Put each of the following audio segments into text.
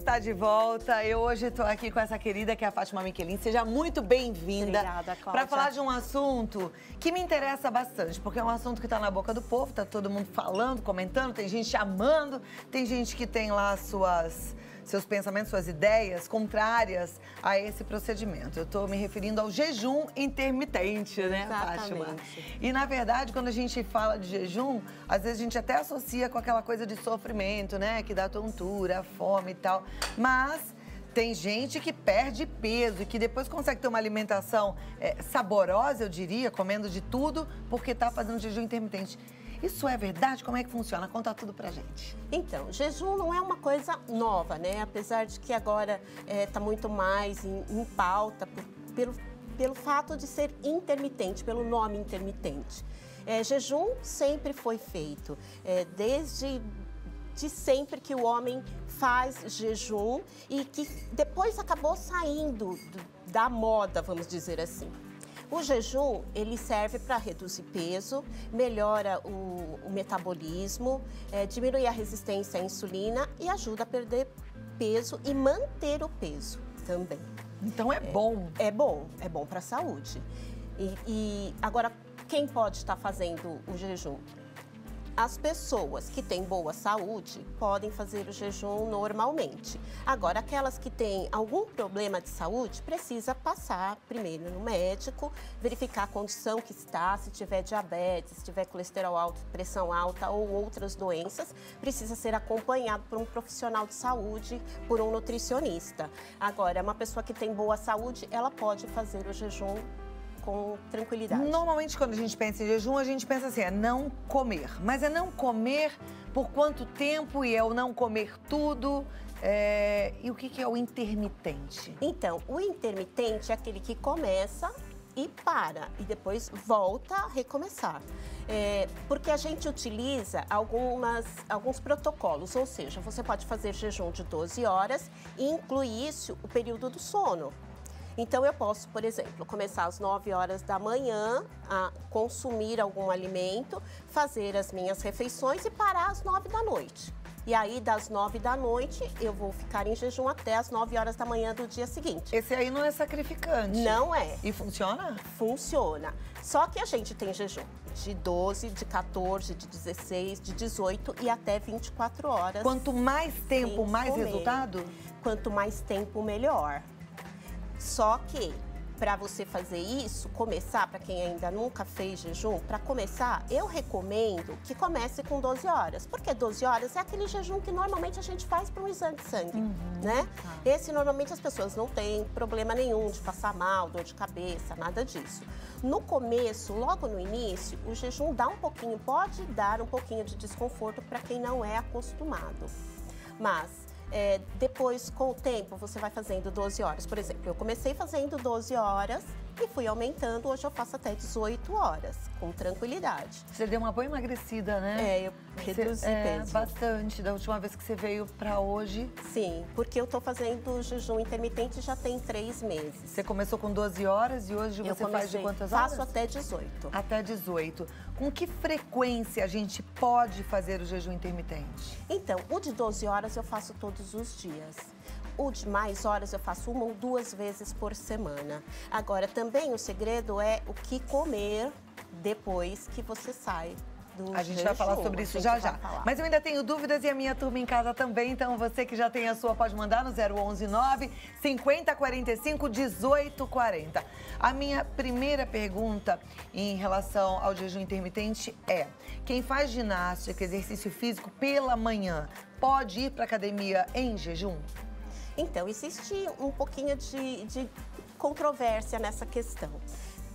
está de volta. Eu hoje estou aqui com essa querida que é a Fátima Michelin. Seja muito bem-vinda. Obrigada, Cláudia. Para falar de um assunto que me interessa bastante, porque é um assunto que está na boca do povo, tá todo mundo falando, comentando, tem gente amando, tem gente que tem lá seus pensamentos, suas ideias contrárias a esse procedimento. Eu estou me referindo ao jejum intermitente, né, Fátima? E, na verdade, quando a gente fala de jejum, às vezes a gente até associa com aquela coisa de sofrimento, né, que dá tontura, fome e tal. Mas tem gente que perde peso e que depois consegue ter uma alimentação saborosa, eu diria, comendo de tudo, porque está fazendo jejum intermitente. Isso é verdade? Como é que funciona? Conta tudo pra gente. Então, jejum não é uma coisa nova, né? Apesar de que agora está muito mais em pauta pelo fato de ser intermitente, pelo nome intermitente. Jejum sempre foi feito, desde sempre que o homem faz jejum e que depois acabou saindo da moda, vamos dizer assim. O jejum, ele serve para reduzir peso, melhora o metabolismo, diminui a resistência à insulina e ajuda a perder peso e manter o peso também. Então é bom. É bom para a saúde. E agora, quem pode estar fazendo o jejum? As pessoas que têm boa saúde podem fazer o jejum normalmente. Agora, aquelas que têm algum problema de saúde, precisa passar primeiro no médico, verificar a condição que está, se tiver diabetes, se tiver colesterol alto, pressão alta ou outras doenças, precisa ser acompanhado por um profissional de saúde, por um nutricionista. Agora, uma pessoa que tem boa saúde, ela pode fazer o jejum com tranquilidade. Normalmente, quando a gente pensa em jejum, a gente pensa assim, é não comer. Mas é não comer por quanto tempo e é o não comer tudo. E o que é o intermitente? Então, o intermitente é aquele que começa e para, e depois volta a recomeçar. Porque a gente utiliza alguns protocolos, ou seja, você pode fazer jejum de 12 horas e inclui isso o período do sono. Então, eu posso, por exemplo, começar às 9 horas da manhã a consumir algum alimento, fazer as minhas refeições e parar às 9 da noite. E aí, das 9 da noite, eu vou ficar em jejum até às 9 horas da manhã do dia seguinte. Esse aí não é sacrificante. Não é. E funciona? Funciona. Só que a gente tem jejum de 12, de 14, de 16, de 18 e até 24 horas. Quanto mais tempo, mais resultado? Quanto mais tempo, melhor. Só que, para você fazer isso, começar, para quem ainda nunca fez jejum, para começar, eu recomendo que comece com 12 horas. Porque 12 horas é aquele jejum que normalmente a gente faz para um exame de sangue, né? Esse, normalmente, as pessoas não têm problema nenhum de passar mal, dor de cabeça, nada disso. No começo, logo no início, o jejum pode dar um pouquinho de desconforto para quem não é acostumado. Mas depois, com o tempo, você vai fazendo 12 horas. Por exemplo, eu comecei fazendo 12 horas e fui aumentando. Hoje eu faço até 18 horas, com tranquilidade. Você deu uma boa emagrecida, né? Eu reduzi peso. Bastante. Da última vez que você veio pra hoje. Sim, porque eu tô fazendo jejum intermitente já tem 3 meses. Você começou com 12 horas e hoje você faz de quantas horas? Faço até 18. Até 18. Com que frequência a gente pode fazer o jejum intermitente? Então, o de 12 horas eu faço todos os dias. O de mais horas eu faço 1 ou 2 vezes por semana. Agora, também o segredo é o que comer depois que você sai do jejum. A gente vai falar sobre isso já já. Mas eu ainda tenho dúvidas e a minha turma em casa também. Então, você que já tem a sua, pode mandar no 011 9 50 45 18 40. A minha primeira pergunta em relação ao jejum intermitente é: quem faz ginástica, exercício físico pela manhã, pode ir para academia em jejum? Então, existe um pouquinho de controvérsia nessa questão.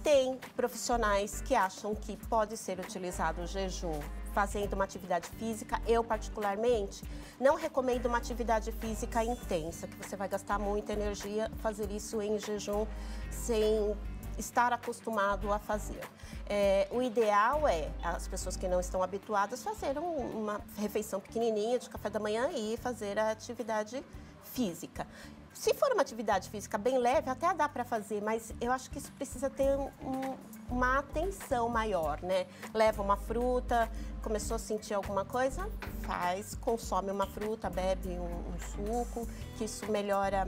Tem profissionais que acham que pode ser utilizado o jejum fazendo uma atividade física. Eu, particularmente, não recomendo uma atividade física intensa, que você vai gastar muita energia fazer isso em jejum sem estar acostumado a fazer. O ideal é as pessoas que não estão habituadas fazer uma refeição pequenininha de café da manhã e fazer a atividade física. Se for uma atividade física bem leve, até dá para fazer, mas eu acho que isso precisa ter uma atenção maior, né? Leva uma fruta, começou a sentir alguma coisa, consome uma fruta, bebe um suco, que isso melhora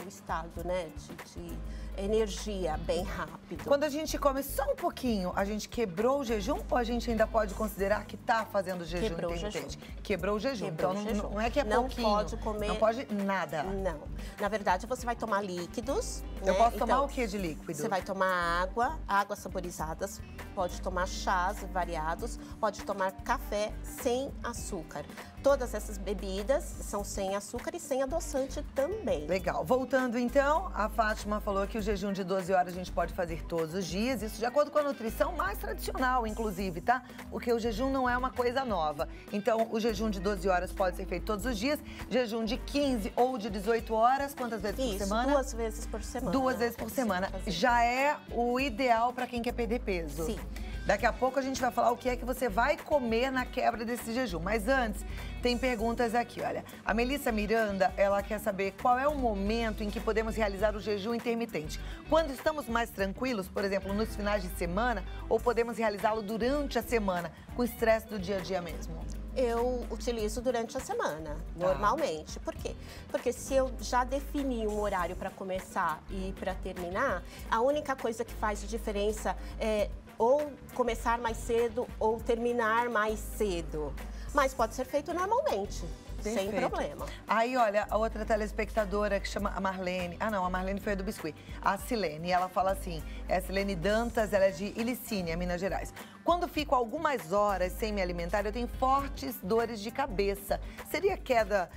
o estado, né? De energia bem rápido. Quando a gente come só um pouquinho, a gente quebrou o jejum ou a gente ainda pode considerar que está fazendo jejum intermitente? Quebrou o jejum. Então não é que é pouquinho. Não pode comer. Não pode nada. Não. Na verdade, você vai tomar líquidos. Eu posso tomar o que de líquido? Você vai tomar águas saborizadas, pode tomar chás variados, pode tomar café sem açúcar. Todas essas bebidas são sem açúcar e sem adoçante também. Legal. Voltando então, a Fátima falou que o jejum de 12 horas a gente pode fazer todos os dias, isso de acordo com a nutrição mais tradicional, inclusive, tá? Porque o jejum não é uma coisa nova. Então, o jejum de 12 horas pode ser feito todos os dias, jejum de 15 ou de 18 horas, quantas vezes por semana? 2 vezes por semana. 2 vezes por semana. Já é o ideal para quem quer perder peso. Sim. Daqui a pouco a gente vai falar o que é que você vai comer na quebra desse jejum. Mas antes, tem perguntas aqui, olha. A Melissa Miranda, ela quer saber qual é o momento em que podemos realizar o jejum intermitente. Quando estamos mais tranquilos, por exemplo, nos finais de semana, ou podemos realizá-lo durante a semana, com o estresse do dia a dia mesmo? Eu utilizo durante a semana, normalmente. Por quê? Porque se eu já defini um horário para começar e para terminar, a única coisa que faz diferença é ou começar mais cedo ou terminar mais cedo. Mas pode ser feito normalmente. Perfeito. Sem problema. Aí, olha, a outra telespectadora que chama a Marlene. Ah, não, a Marlene foi a do biscuit. A Silene, ela fala assim, é a Silene Dantas, ela é de Ilicínia, Minas Gerais. Quando fico algumas horas sem me alimentar, eu tenho fortes dores de cabeça. Seria queda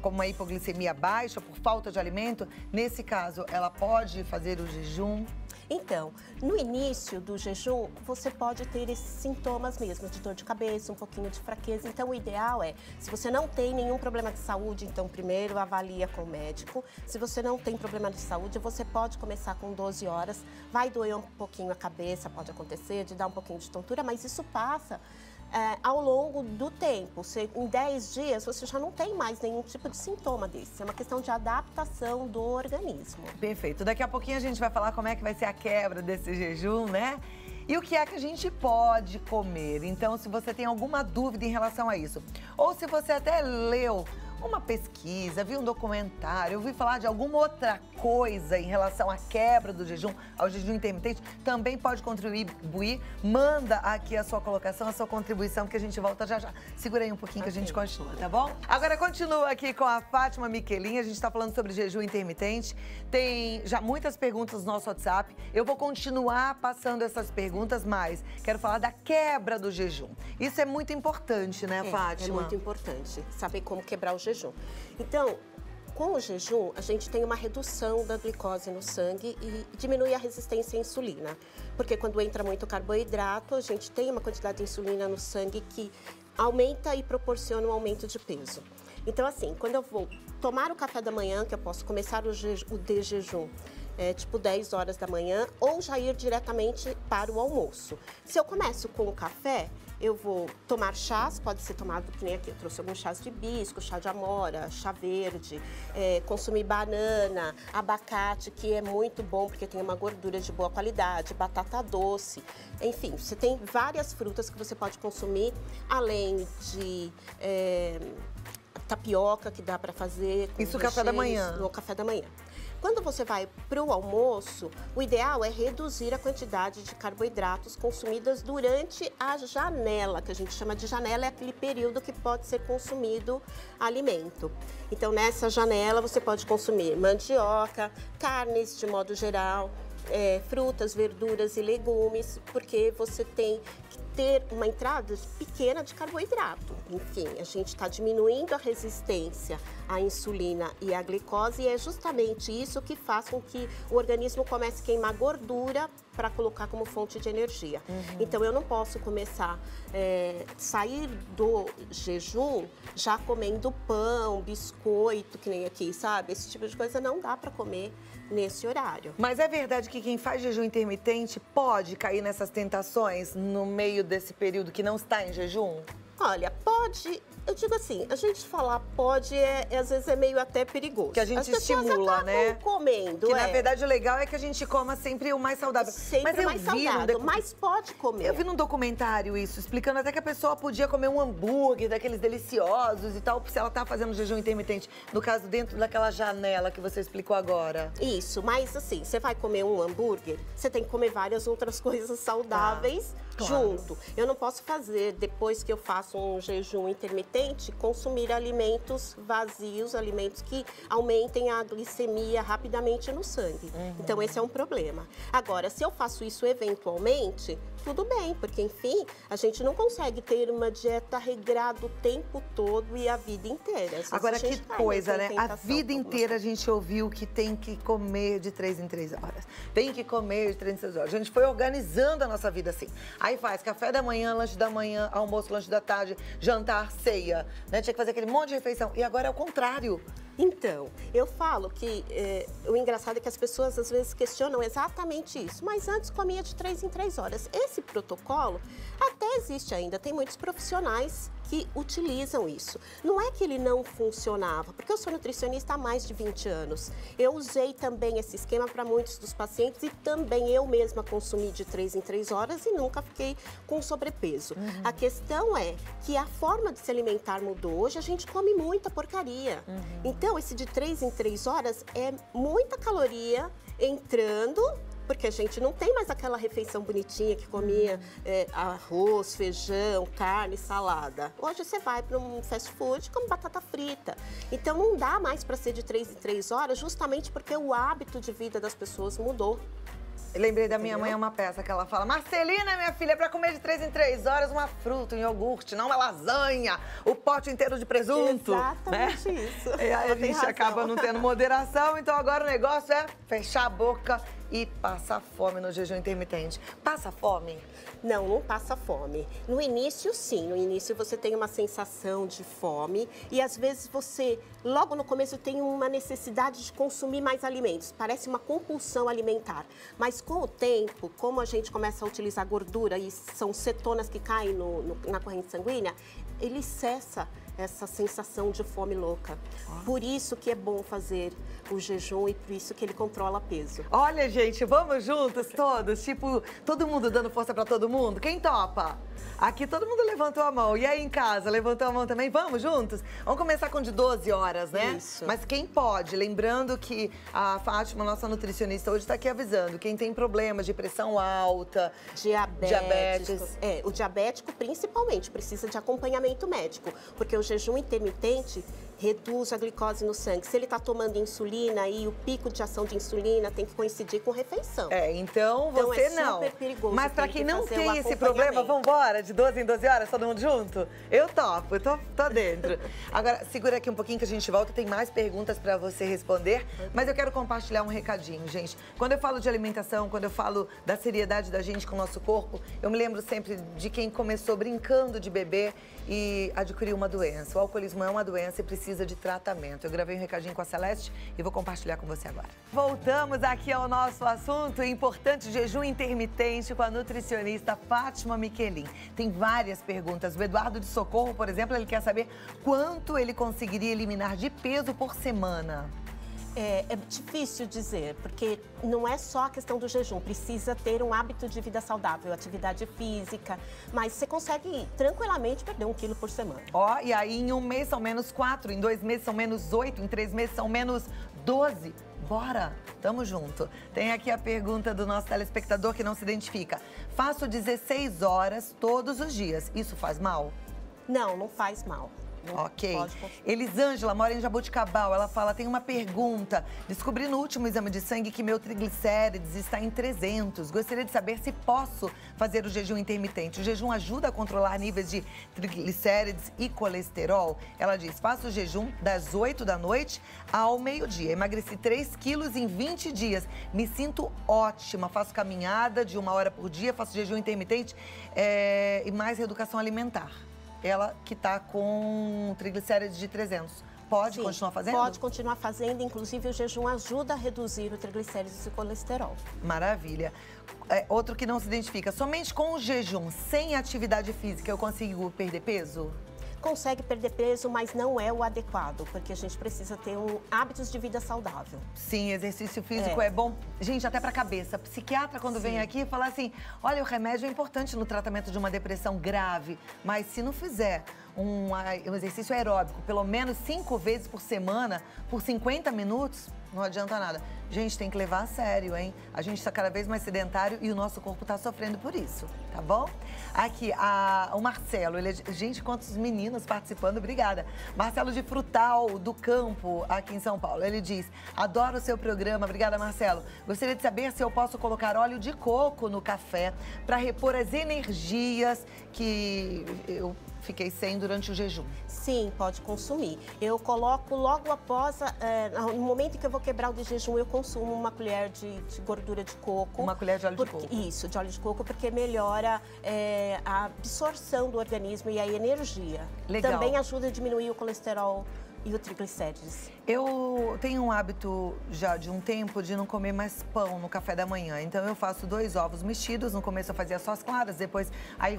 como uma hipoglicemia baixa por falta de alimento? Nesse caso, ela pode fazer o jejum? Então, no início do jejum, você pode ter esses sintomas mesmo, de dor de cabeça, um pouquinho de fraqueza. Então, o ideal é, se você não tem nenhum problema de saúde, então primeiro avalia com o médico. Se você não tem problema de saúde, você pode começar com 12 horas. Vai doer um pouquinho a cabeça, pode acontecer, de dar um pouquinho de tontura, mas isso passa ao longo do tempo. Em 10 dias, você já não tem mais nenhum tipo de sintoma desse. É uma questão de adaptação do organismo. Perfeito. Daqui a pouquinho a gente vai falar como é que vai ser a quebra desse jejum, né? E o que é que a gente pode comer. Então, se você tem alguma dúvida em relação a isso, ou se você até leu uma pesquisa, viu um documentário, ouviu falar de alguma outra coisa em relação à quebra do jejum, ao jejum intermitente, também pode contribuir. Manda aqui a sua colocação, a sua contribuição, que a gente volta já já. Segura aí um pouquinho que a gente continua, tá bom? Agora continua aqui com a Fátima Michelin, a gente tá falando sobre jejum intermitente. Tem já muitas perguntas no nosso WhatsApp. Eu vou continuar passando essas perguntas, mas quero falar da quebra do jejum. Isso é muito importante, né, Fátima? É muito importante saber como quebrar o jejum. Então, com o jejum, a gente tem uma redução da glicose no sangue e diminui a resistência à insulina. Porque quando entra muito carboidrato, a gente tem uma quantidade de insulina no sangue que aumenta e proporciona um aumento de peso. Então, assim, quando eu vou tomar o café da manhã, que eu posso começar o de jejum, tipo 10 horas da manhã, ou já ir diretamente para o almoço. Se eu começo com o café, eu vou tomar chás, pode ser tomado, que nem aqui, eu trouxe alguns chás de hibisco, chá de amora, chá verde, consumir banana, abacate, que é muito bom porque tem uma gordura de boa qualidade, batata doce, enfim, você tem várias frutas que você pode consumir, além de tapioca que dá para fazer. Isso no café da manhã? No café da manhã. Quando você vai para o almoço, o ideal é reduzir a quantidade de carboidratos consumidas durante a janela, que a gente chama de janela, é aquele período que pode ser consumido alimento. Então, nessa janela, você pode consumir mandioca, carnes de modo geral, frutas, verduras e legumes, porque você tem que ter uma entrada pequena de carboidrato. Enfim, a gente está diminuindo a resistência à insulina e à glicose e é justamente isso que faz com que o organismo comece a queimar gordura para colocar como fonte de energia. Então, eu não posso começar sair do jejum já comendo pão, biscoito, que nem aqui, sabe? Esse tipo de coisa não dá para comer nesse horário. Mas é verdade que quem faz jejum intermitente pode cair nessas tentações no meio desse período que não está em jejum? Olha, pode... Eu digo assim, a gente falar pode, às vezes é meio até perigoso. Que a gente estimula, né? Comendo, que na verdade o legal é que a gente coma sempre o mais saudável. Sempre o mais saudável, mas pode comer. Eu vi num documentário isso, explicando até que a pessoa podia comer um hambúrguer daqueles deliciosos e tal, se ela tá fazendo jejum intermitente. No caso, dentro daquela janela que você explicou agora. Isso, mas assim, você vai comer um hambúrguer, você tem que comer várias outras coisas saudáveis junto. Eu não posso fazer, depois que eu faço um jejum intermitente, consumir alimentos vazios, alimentos que aumentem a glicemia rapidamente no sangue. Então, esse é um problema. Agora, se eu faço isso eventualmente, tudo bem, porque, enfim, a gente não consegue ter uma dieta regrada o tempo todo e a vida inteira. Agora, que coisa, né? A vida inteira a gente ouviu que tem que comer de 3 em 3 horas. Tem que comer de 3 em 3 horas. A gente foi organizando a nossa vida assim. Aí faz café da manhã, lanche da manhã, almoço, lanche da tarde, jantar, ceia, né? Tinha que fazer aquele monte de refeição. E agora é o contrário. Então, eu falo que o engraçado é que as pessoas às vezes questionam exatamente isso, mas antes comia de 3 em 3 horas. Esse protocolo até existe ainda, tem muitos profissionais que utilizam isso. Não é que ele não funcionava, porque eu sou nutricionista há mais de 20 anos. Eu usei também esse esquema para muitos dos pacientes e também eu mesma consumi de 3 em 3 horas e nunca fiquei com sobrepeso. A questão é que a forma de se alimentar mudou. Hoje a gente come muita porcaria. Então, esse de 3 em 3 horas é muita caloria entrando, porque a gente não tem mais aquela refeição bonitinha que comia arroz, feijão, carne, salada. Hoje você vai para um fast food com batata frita. Então não dá mais para ser de 3 em 3 horas, justamente porque o hábito de vida das pessoas mudou. Eu lembrei da minha mãe, uma peça que ela fala: Marcelina, minha filha, é pra comer de 3 em 3 horas uma fruta, um iogurte, não uma lasanha, o pote inteiro de presunto. Exatamente, né? isso. E aí a gente acaba não tendo moderação, então agora o negócio é fechar a boca e passar fome no jejum intermitente. Passa fome? Não, não passa fome. No início, sim. No início você tem uma sensação de fome e às vezes você, logo no começo, tem uma necessidade de consumir mais alimentos. Parece uma compulsão alimentar. Mas com o tempo, como a gente começa a utilizar gordura e são cetonas que caem na corrente sanguínea, ele cessa essa sensação de fome louca. Por isso que é bom fazer o jejum e por isso que ele controla peso. Olha, gente, vamos juntos todos? Tipo, todo mundo dando força pra todo mundo? Quem topa? Aqui todo mundo levantou a mão. E aí em casa, levantou a mão também? Vamos juntos? Vamos começar com de 12 horas, né? Isso. Mas quem pode? Lembrando que a Fátima, nossa nutricionista, hoje está aqui avisando. Quem tem problemas de pressão alta, diabetes. O diabético principalmente precisa de acompanhamento médico, porque o jejum intermitente reduz a glicose no sangue. Se ele está tomando insulina e o pico de ação de insulina tem que coincidir com refeição. Então você não. É super perigoso. Mas para quem não tem esse problema, vamos embora? De 12 em 12 horas, todo mundo junto? Eu topo, eu tô dentro. Agora, segura aqui um pouquinho que a gente volta, tem mais perguntas para você responder, mas eu quero compartilhar um recadinho, gente. Quando eu falo de alimentação, quando eu falo da seriedade da gente com o nosso corpo, eu me lembro sempre de quem começou brincando de beber e adquiriu uma doença. O alcoolismo é uma doença e precisa de tratamento. Eu gravei um recadinho com a Celeste e vou compartilhar com você agora. Voltamos aqui ao nosso assunto importante, jejum intermitente, com a nutricionista Fátima Michelin. Tem várias perguntas. O Eduardo de Socorro, por exemplo, ele quer saber quanto ele conseguiria eliminar de peso por semana. É difícil dizer, porque não é só a questão do jejum, precisa ter um hábito de vida saudável, atividade física, mas você consegue tranquilamente perder 1 quilo por semana. E aí em um mês são menos 4, em 2 meses são menos 8, em 3 meses são menos 12. Bora, tamo junto. Tem aqui a pergunta do nosso telespectador que não se identifica. Faço 16 horas todos os dias, isso faz mal? Não, não faz mal. Ok. Elisângela mora em Jaboticabal. Ela fala, tem uma pergunta. Descobri no último exame de sangue que meu triglicérides está em 300. Gostaria de saber se posso fazer o jejum intermitente. O jejum ajuda a controlar níveis de triglicérides e colesterol? Ela diz, faço o jejum das 8 da noite ao meio-dia. Emagreci 3 quilos em 20 dias. Me sinto ótima. Faço caminhada de 1 hora por dia, faço jejum intermitente e mais reeducação alimentar. Ela que está com triglicérides de 300. Pode continuar fazendo? Pode continuar fazendo, inclusive o jejum ajuda a reduzir o triglicéridos e o colesterol. Maravilha. Outro que não se identifica, somente com o jejum, sem atividade física, eu consigo perder peso? Consegue perder peso, mas não é o adequado, porque a gente precisa ter hábitos de vida saudável. Sim, exercício físico é bom, gente, até para a cabeça. Psiquiatra, quando vem aqui, fala assim, olha, o remédio é importante no tratamento de uma depressão grave, mas se não fizer um exercício aeróbico, pelo menos 5 vezes por semana, por 50 minutos, não adianta nada. Gente, tem que levar a sério, hein? A gente está cada vez mais sedentário e o nosso corpo está sofrendo por isso, tá bom? Aqui, o Marcelo, gente, quantos meninos participando, obrigada. Marcelo de Frutal, do Campo, aqui em São Paulo, ele diz, adoro o seu programa, obrigada, Marcelo. Gostaria de saber se eu posso colocar óleo de coco no café para repor as energias que eu fiquei sem durante o jejum. Sim, pode consumir. Eu coloco logo após, no momento em que eu vou quebrar o de jejum, eu consumo uma colher de gordura de coco. Uma colher de óleo de coco. Isso, de óleo de coco, porque melhora a absorção do organismo e a energia. Legal. Também ajuda a diminuir o colesterol e o triglicérides. Eu tenho um hábito já de um tempo de não comer mais pão no café da manhã. Então eu faço 2 ovos mexidos. No começo eu fazia só as claras, depois aí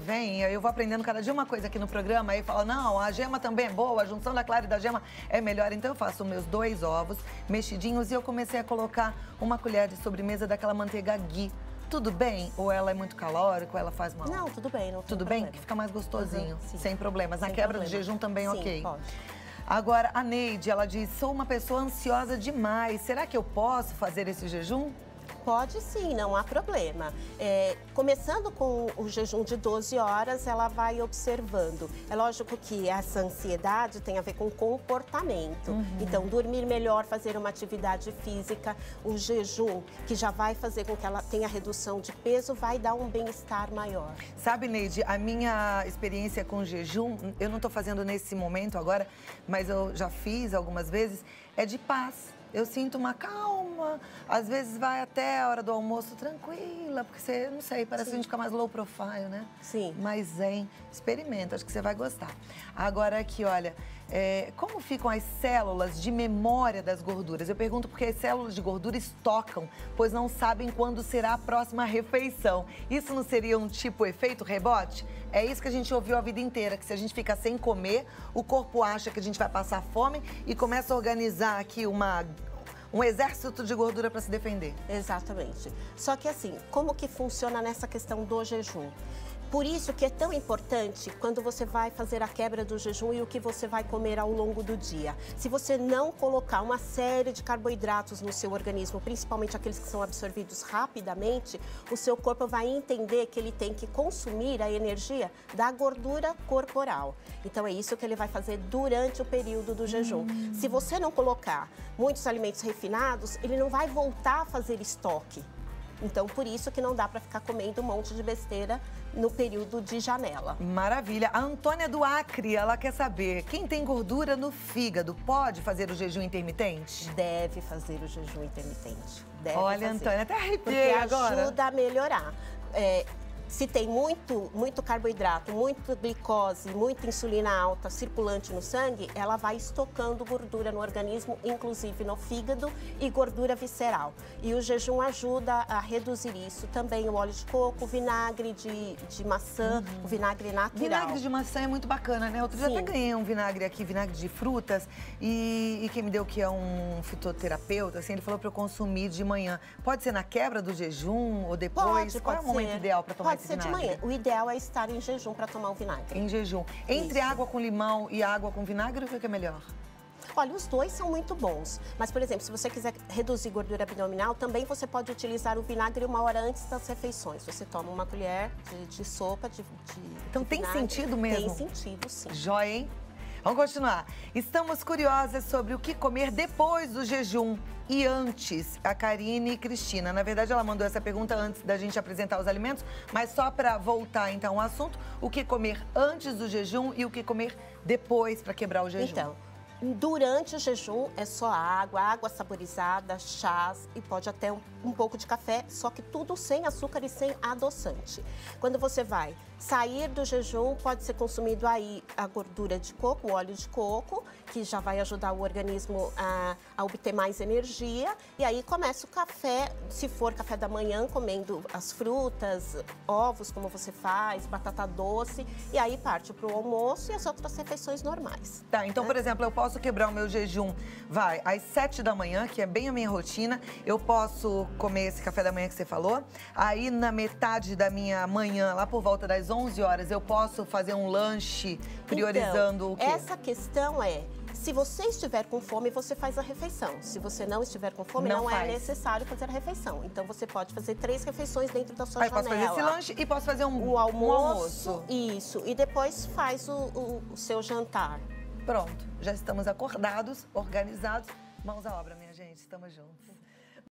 eu vou aprendendo cada dia uma coisa aqui no programa. Aí fala, não, a gema também é boa, a junção da clara e da gema é melhor. Então eu faço meus 2 ovos mexidinhos e eu comecei a colocar uma colher de sobremesa daquela manteiga ghee. Tudo bem? Ou ela é muito calórica, ou ela faz mal? Não, tudo bem. Não tem tudo problema. bem? Que fica mais gostosinho, Sim. sem problemas. Na Sem quebra problema. do jejum também, Sim, ok. pode. Agora, a Neide, ela diz, sou uma pessoa ansiosa demais. Será que eu posso fazer esse jejum? Pode sim, não há problema. Começando com o jejum de 12 horas, ela vai observando. É lógico que essa ansiedade tem a ver com comportamento. Então, dormir melhor, fazer uma atividade física, o jejum, que já vai fazer com que ela tenha redução de peso, vai dar um bem-estar maior. Sabe, Neide, a minha experiência com jejum, eu não estou fazendo nesse momento agora, mas eu já fiz algumas vezes, é de paz. Eu sinto uma calma, às vezes vai até a hora do almoço tranquila, porque você, não sei, parece que a gente fica mais low profile, né? Sim. Mais zen. Experimenta, acho que você vai gostar. Agora aqui, olha, como ficam as células de memória das gorduras? Eu pergunto porque as células de gordura estocam, pois não sabem quando será a próxima refeição. Isso não seria um tipo efeito rebote? É isso que a gente ouviu a vida inteira, que se a gente fica sem comer, o corpo acha que a gente vai passar fome e começa a organizar aqui um exército de gordura para se defender. Exatamente. Só que assim, como que funciona nessa questão do jejum? Por isso que é tão importante quando você vai fazer a quebra do jejum e o que você vai comer ao longo do dia. Se você não colocar uma série de carboidratos no seu organismo, principalmente aqueles que são absorvidos rapidamente, o seu corpo vai entender que ele tem que consumir a energia da gordura corporal. Então é isso que ele vai fazer durante o período do jejum. Se você não colocar muitos alimentos refinados, ele não vai voltar a fazer estoque. Então, por isso que não dá para ficar comendo um monte de besteira no período de janela. Maravilha. A Antônia do Acre, ela quer saber, quem tem gordura no fígado pode fazer o jejum intermitente? Deve fazer o jejum intermitente. Deve Olha, fazer. Antônia, até arrepiei porque agora. Ajuda a melhorar. Se tem muito carboidrato, muita glicose, muita insulina alta circulante no sangue, ela vai estocando gordura no organismo, inclusive no fígado e gordura visceral. E o jejum ajuda a reduzir isso. Também o óleo de coco, o vinagre de maçã, o vinagre natural. Vinagre de maçã é muito bacana, né? Outro dia até ganhei um vinagre aqui, vinagre de frutas, e quem me deu que é um fitoterapeuta, assim, ele falou para eu consumir de manhã. Pode ser na quebra do jejum ou depois? Qual é o momento ideal para tomar esse vinagre? De manhã. O ideal é estar em jejum para tomar o vinagre. Em jejum. Entre água com limão e água com vinagre, o que é melhor? Olha, os dois são muito bons. Mas, por exemplo, se você quiser reduzir gordura abdominal, também você pode utilizar o vinagre 1 hora antes das refeições. Você toma uma colher de sopa de Então de tem vinagre. sentido mesmo? Tem sentido, sim. Joia, hein? Vamos continuar. Estamos curiosas sobre o que comer depois do jejum e antes. A Karine e Cristina. Na verdade, ela mandou essa pergunta antes da gente apresentar os alimentos, mas só para voltar então ao assunto, o que comer antes do jejum e o que comer depois para quebrar o jejum. Então, durante o jejum é só água saborizada, chás e pode até um pouco de café, só que tudo sem açúcar e sem adoçante. Quando você vai Sair do jejum pode ser consumido aí a gordura de coco, o óleo de coco, que já vai ajudar o organismo a obter mais energia. E aí começa o café, se for café da manhã, comendo as frutas, ovos, como você faz, batata doce. E aí parte para o almoço e as outras refeições normais. Tá, então, por exemplo, eu posso quebrar o meu jejum, às 7 da manhã, que é bem a minha rotina. Eu posso comer esse café da manhã que você falou. Aí, na metade da minha manhã, lá por volta das 11 horas, eu posso fazer um lanche priorizando o quê? Essa questão se você estiver com fome, você faz a refeição. Se você não estiver com fome, não é necessário fazer a refeição. Então, você pode fazer 3 refeições dentro da sua janela. Posso fazer esse lanche e posso fazer o almoço. Isso, e depois faz o seu jantar. Pronto, já estamos acordados, organizados. Mãos à obra, minha gente, estamos juntos.